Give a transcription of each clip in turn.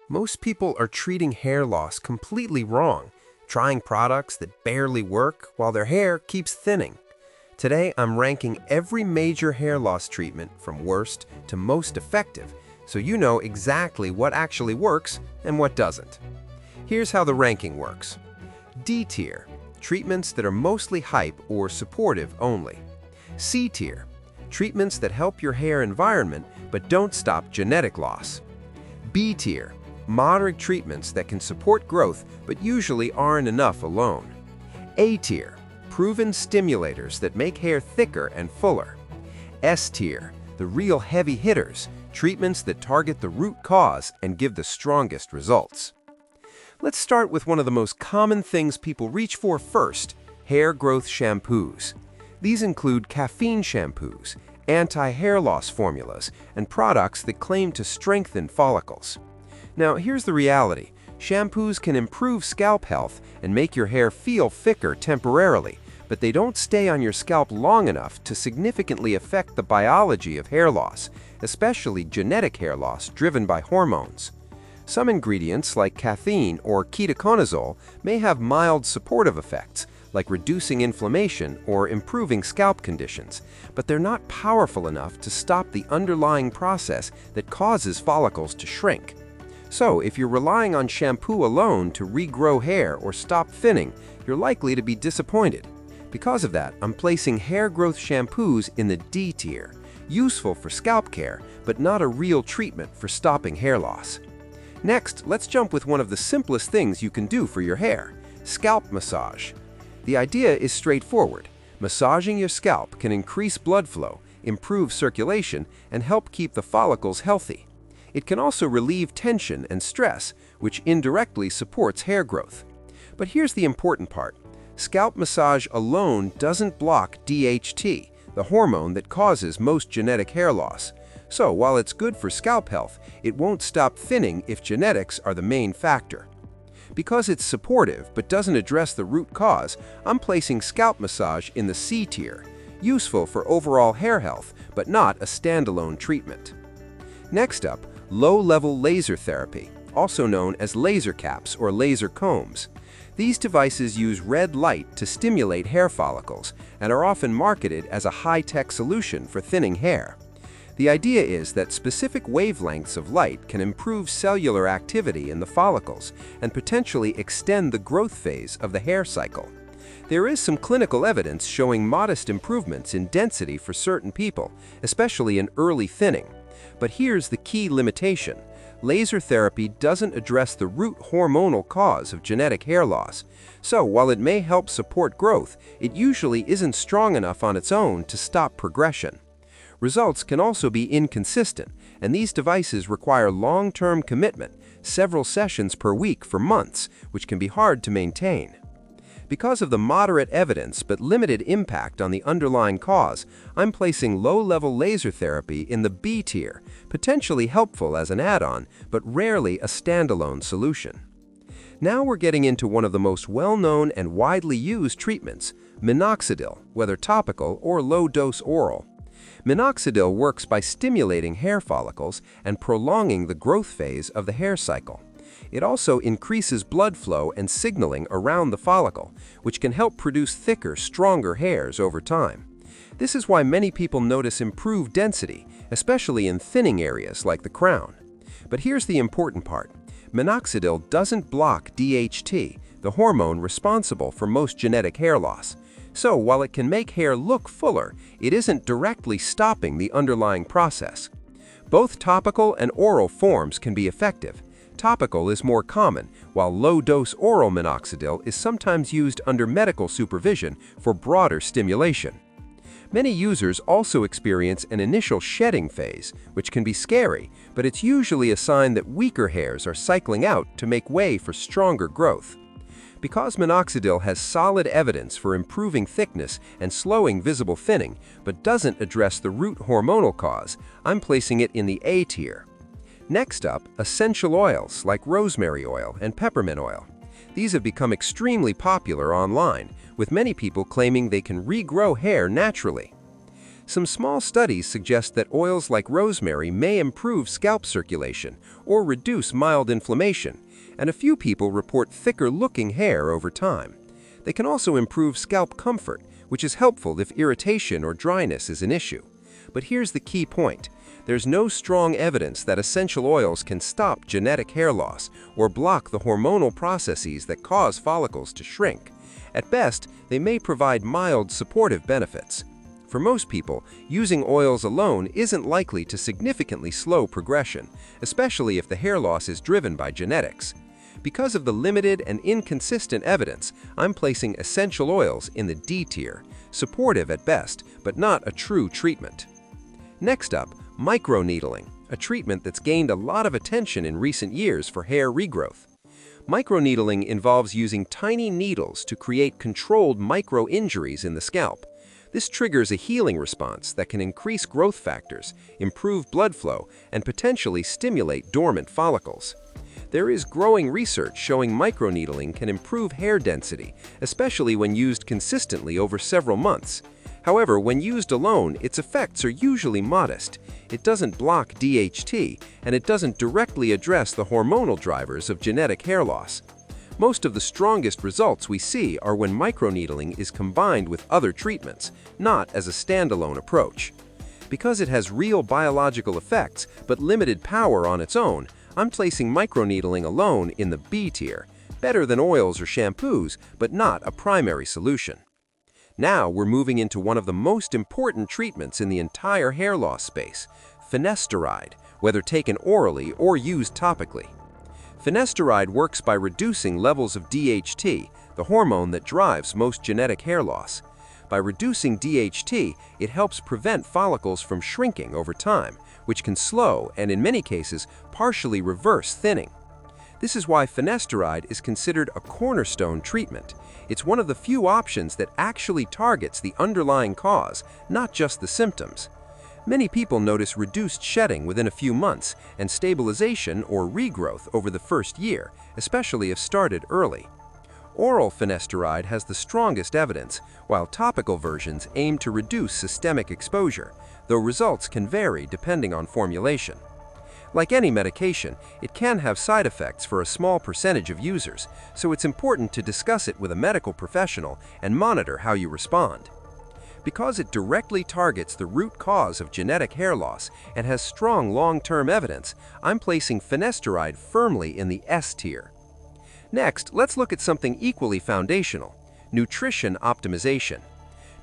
Most people are treating hair loss completely wrong, trying products that barely work while their hair keeps thinning. Today, I'm ranking every major hair loss treatment from worst to most effective, so you know exactly what actually works and what doesn't. Here's how the ranking works. D tier, treatments that are mostly hype or supportive only. C tier, treatments that help your hair environment but don't stop genetic loss. B tier, moderate treatments that can support growth but usually aren't enough alone. A tier, proven stimulators that make hair thicker and fuller. S tier, the real heavy hitters, treatments that target the root cause and give the strongest results. Let's start with one of the most common things people reach for first, hair growth shampoos. These include caffeine shampoos, anti-hair loss formulas, and products that claim to strengthen follicles. Now, here's the reality. Shampoos can improve scalp health and make your hair feel thicker temporarily, but they don't stay on your scalp long enough to significantly affect the biology of hair loss, especially genetic hair loss driven by hormones. Some ingredients, like caffeine or ketoconazole, may have mild supportive effects, like reducing inflammation or improving scalp conditions, but they're not powerful enough to stop the underlying process that causes follicles to shrink. So, if you're relying on shampoo alone to regrow hair or stop thinning, you're likely to be disappointed. Because of that, I'm placing hair growth shampoos in the D tier, useful for scalp care, but not a real treatment for stopping hair loss. Next, let's jump with one of the simplest things you can do for your hair, scalp massage. The idea is straightforward. Massaging your scalp can increase blood flow, improve circulation, and help keep the follicles healthy. It can also relieve tension and stress, which indirectly supports hair growth. But here's the important part. Scalp massage alone doesn't block DHT, the hormone that causes most genetic hair loss. So, while it's good for scalp health, it won't stop thinning if genetics are the main factor. Because it's supportive but doesn't address the root cause, I'm placing scalp massage in the C tier, useful for overall hair health but not a standalone treatment. Next up, low-level laser therapy, also known as laser caps or laser combs. These devices use red light to stimulate hair follicles and are often marketed as a high-tech solution for thinning hair. The idea is that specific wavelengths of light can improve cellular activity in the follicles and potentially extend the growth phase of the hair cycle. There is some clinical evidence showing modest improvements in density for certain people, especially in early thinning. But here's the key limitation. Laser therapy doesn't address the root hormonal cause of genetic hair loss. So, while it may help support growth, it usually isn't strong enough on its own to stop progression. Results can also be inconsistent, and these devices require long-term commitment, several sessions per week for months, which can be hard to maintain. Because of the moderate evidence but limited impact on the underlying cause, I'm placing low-level laser therapy in the B tier, potentially helpful as an add-on, but rarely a standalone solution. Now we're getting into one of the most well-known and widely used treatments, minoxidil, whether topical or low-dose oral. Minoxidil works by stimulating hair follicles and prolonging the growth phase of the hair cycle. It also increases blood flow and signaling around the follicle, which can help produce thicker, stronger hairs over time. This is why many people notice improved density, especially in thinning areas like the crown. But here's the important part. Minoxidil doesn't block DHT, the hormone responsible for most genetic hair loss. So, while it can make hair look fuller, it isn't directly stopping the underlying process. Both topical and oral forms can be effective. Topical is more common, while low-dose oral minoxidil is sometimes used under medical supervision for broader stimulation. Many users also experience an initial shedding phase, which can be scary, but it's usually a sign that weaker hairs are cycling out to make way for stronger growth. Because minoxidil has solid evidence for improving thickness and slowing visible thinning, but doesn't address the root hormonal cause, I'm placing it in the A tier. Next up, essential oils like rosemary oil and peppermint oil. These have become extremely popular online, with many people claiming they can regrow hair naturally. Some small studies suggest that oils like rosemary may improve scalp circulation or reduce mild inflammation, and a few people report thicker-looking hair over time. They can also improve scalp comfort, which is helpful if irritation or dryness is an issue. But here's the key point. There's no strong evidence that essential oils can stop genetic hair loss or block the hormonal processes that cause follicles to shrink. At best, they may provide mild supportive benefits. For most people, using oils alone isn't likely to significantly slow progression, especially if the hair loss is driven by genetics. Because of the limited and inconsistent evidence, I'm placing essential oils in the D tier, supportive at best, but not a true treatment. Next up, microneedling, a treatment that's gained a lot of attention in recent years for hair regrowth. Microneedling involves using tiny needles to create controlled micro-injuries in the scalp. This triggers a healing response that can increase growth factors, improve blood flow, and potentially stimulate dormant follicles. There is growing research showing microneedling can improve hair density, especially when used consistently over several months. However, when used alone, its effects are usually modest. It doesn't block DHT, and it doesn't directly address the hormonal drivers of genetic hair loss. Most of the strongest results we see are when microneedling is combined with other treatments, not as a standalone approach. Because it has real biological effects but limited power on its own, I'm placing microneedling alone in the B tier, better than oils or shampoos, but not a primary solution. Now we're moving into one of the most important treatments in the entire hair loss space, finasteride, whether taken orally or used topically. Finasteride works by reducing levels of DHT, the hormone that drives most genetic hair loss. By reducing DHT, it helps prevent follicles from shrinking over time, which can slow and, in many cases, partially reverse thinning. This is why finasteride is considered a cornerstone treatment. It's one of the few options that actually targets the underlying cause, not just the symptoms. Many people notice reduced shedding within a few months and stabilization or regrowth over the first year, especially if started early. Oral finasteride has the strongest evidence, while topical versions aim to reduce systemic exposure, though results can vary depending on formulation. Like any medication, it can have side effects for a small percentage of users, so it's important to discuss it with a medical professional and monitor how you respond. Because it directly targets the root cause of genetic hair loss and has strong long-term evidence, I'm placing finasteride firmly in the S tier. Next, let's look at something equally foundational: nutrition optimization.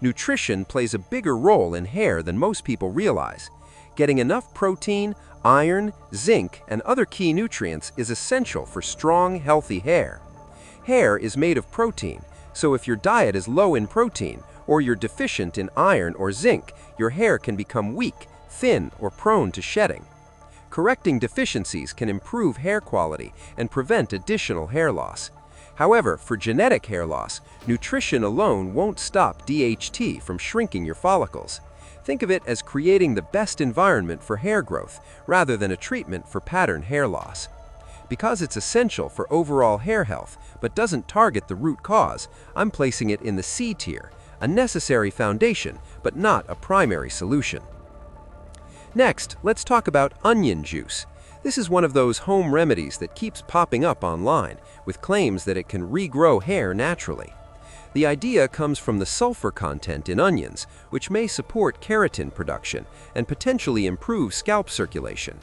Nutrition plays a bigger role in hair than most people realize. Getting enough protein, iron, zinc, and other key nutrients is essential for strong, healthy hair. Hair is made of protein, so if your diet is low in protein, or you're deficient in iron or zinc, your hair can become weak, thin, or prone to shedding. Correcting deficiencies can improve hair quality and prevent additional hair loss. However, for genetic hair loss, nutrition alone won't stop DHT from shrinking your follicles. Think of it as creating the best environment for hair growth, rather than a treatment for pattern hair loss. Because it's essential for overall hair health, but doesn't target the root cause, I'm placing it in the C tier, a necessary foundation, but not a primary solution. Next, let's talk about onion juice. This is one of those home remedies that keeps popping up online, with claims that it can regrow hair naturally. The idea comes from the sulfur content in onions, which may support keratin production and potentially improve scalp circulation.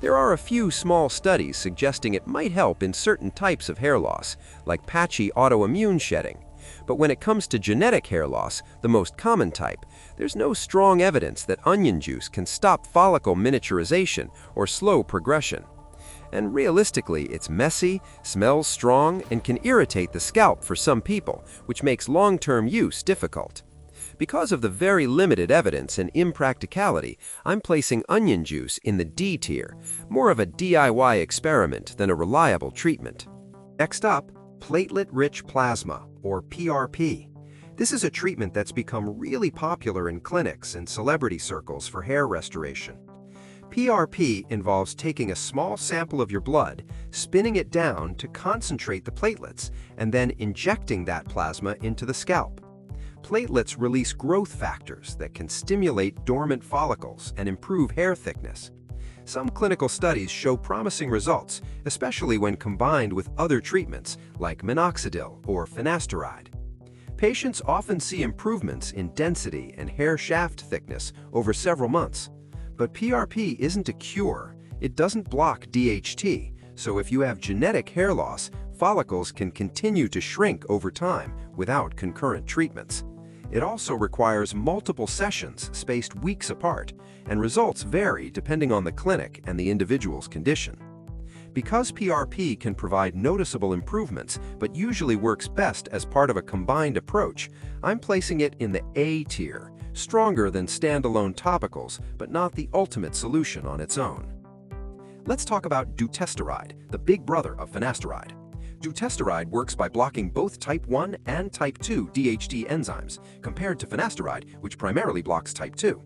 There are a few small studies suggesting it might help in certain types of hair loss, like patchy autoimmune shedding. But when it comes to genetic hair loss, the most common type, there's no strong evidence that onion juice can stop follicle miniaturization or slow progression. And realistically, it's messy, smells strong, and can irritate the scalp for some people, which makes long-term use difficult. Because of the very limited evidence and impracticality, I'm placing onion juice in the D tier, more of a DIY experiment than a reliable treatment. Next up, platelet-rich plasma, or PRP. This is a treatment that's become really popular in clinics and celebrity circles for hair restoration. PRP involves taking a small sample of your blood, spinning it down to concentrate the platelets, and then injecting that plasma into the scalp. platelets release growth factors that can stimulate dormant follicles and improve hair thickness. Some clinical studies show promising results, especially when combined with other treatments like minoxidil or finasteride. Patients often see improvements in density and hair shaft thickness over several months. But PRP isn't a cure. It doesn't block DHT, so if you have genetic hair loss, follicles can continue to shrink over time without concurrent treatments. It also requires multiple sessions spaced weeks apart, and results vary depending on the clinic and the individual's condition. Because PRP can provide noticeable improvements but usually works best as part of a combined approach, I'm placing it in the A tier, stronger than standalone topicals but not the ultimate solution on its own. Let's talk about dutasteride, the big brother of finasteride. Dutasteride works by blocking both type 1 and type 2 DHT enzymes, compared to finasteride, which primarily blocks type 2.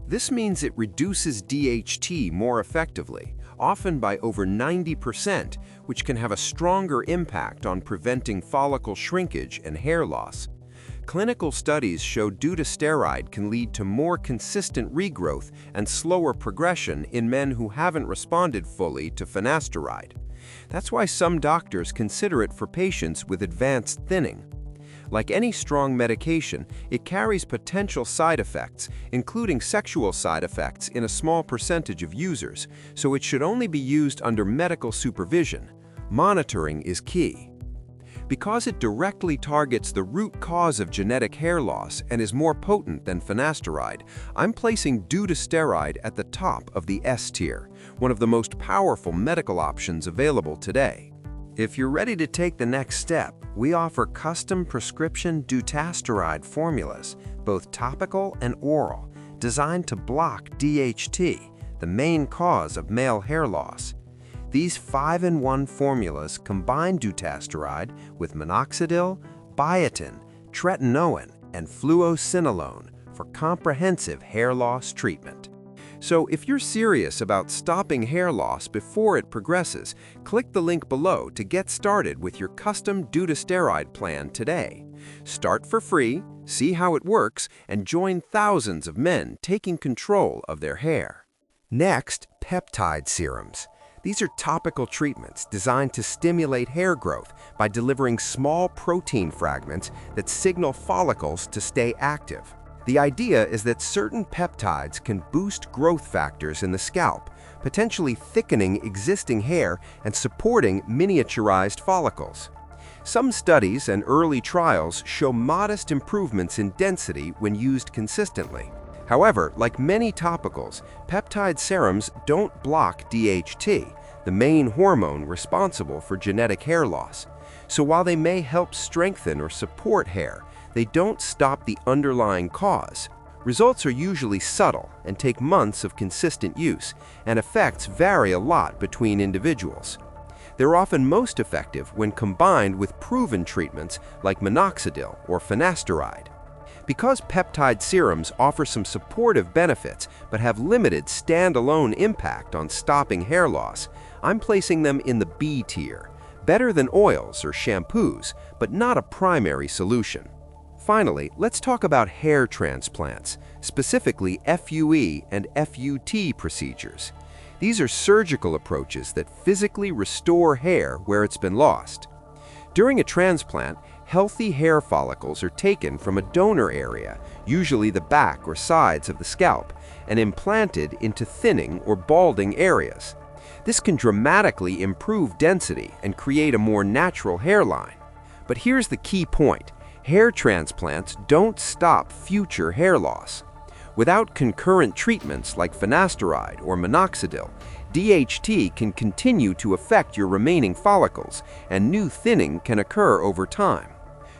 This means it reduces DHT more effectively, often by over 90%, which can have a stronger impact on preventing follicle shrinkage and hair loss. Clinical studies show dutasteride can lead to more consistent regrowth and slower progression in men who haven't responded fully to finasteride. That's why some doctors consider it for patients with advanced thinning. Like any strong medication, it carries potential side effects, including sexual side effects in a small percentage of users, so it should only be used under medical supervision. Monitoring is key. Because it directly targets the root cause of genetic hair loss and is more potent than finasteride, I'm placing dutasteride at the top of the S tier, one of the most powerful medical options available today. If you're ready to take the next step, we offer custom prescription dutasteride formulas, both topical and oral, designed to block DHT, the main cause of male hair loss. These 5-in-1 formulas combine dutasteride with minoxidil, biotin, tretinoin, and fluocinolone for comprehensive hair loss treatment. So if you're serious about stopping hair loss before it progresses, click the link below to get started with your custom dutasteride plan today. Start for free, see how it works, and join thousands of men taking control of their hair. Next, peptide serums. These are topical treatments designed to stimulate hair growth by delivering small protein fragments that signal follicles to stay active. The idea is that certain peptides can boost growth factors in the scalp, potentially thickening existing hair and supporting miniaturized follicles. Some studies and early trials show modest improvements in density when used consistently. However, like many topicals, peptide serums don't block DHT, the main hormone responsible for genetic hair loss. So while they may help strengthen or support hair, they don't stop the underlying cause. Results are usually subtle and take months of consistent use, and effects vary a lot between individuals. They're often most effective when combined with proven treatments like minoxidil or finasteride. Because peptide serums offer some supportive benefits but have limited standalone impact on stopping hair loss, I'm placing them in the B tier, better than oils or shampoos, but not a primary solution. Finally, let's talk about hair transplants, specifically FUE and FUT procedures. These are surgical approaches that physically restore hair where it's been lost. During a transplant, healthy hair follicles are taken from a donor area, usually the back or sides of the scalp, and implanted into thinning or balding areas. This can dramatically improve density and create a more natural hairline. But here's the key point. Hair transplants don't stop future hair loss. Without concurrent treatments like finasteride or minoxidil, DHT can continue to affect your remaining follicles, and new thinning can occur over time.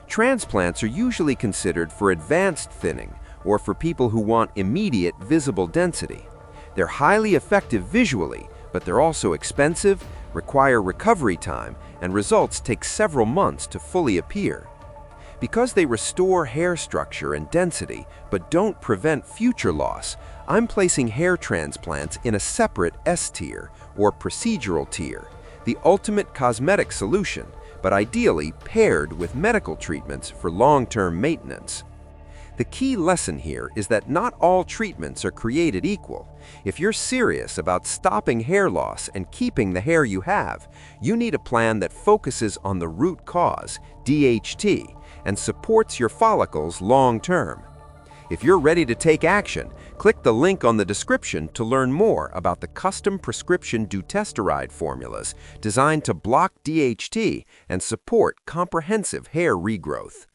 Transplants are usually considered for advanced thinning or for people who want immediate visible density. They're highly effective visually, but they're also expensive, require recovery time, and results take several months to fully appear. Because they restore hair structure and density, but don't prevent future loss, I'm placing hair transplants in a separate S tier or procedural tier, the ultimate cosmetic solution, but ideally paired with medical treatments for long-term maintenance. The key lesson here is that not all treatments are created equal. If you're serious about stopping hair loss and keeping the hair you have, you need a plan that focuses on the root cause, DHT, and supports your follicles long-term. If you're ready to take action, click the link on the description to learn more about the custom prescription dutasteride formulas designed to block DHT and support comprehensive hair regrowth.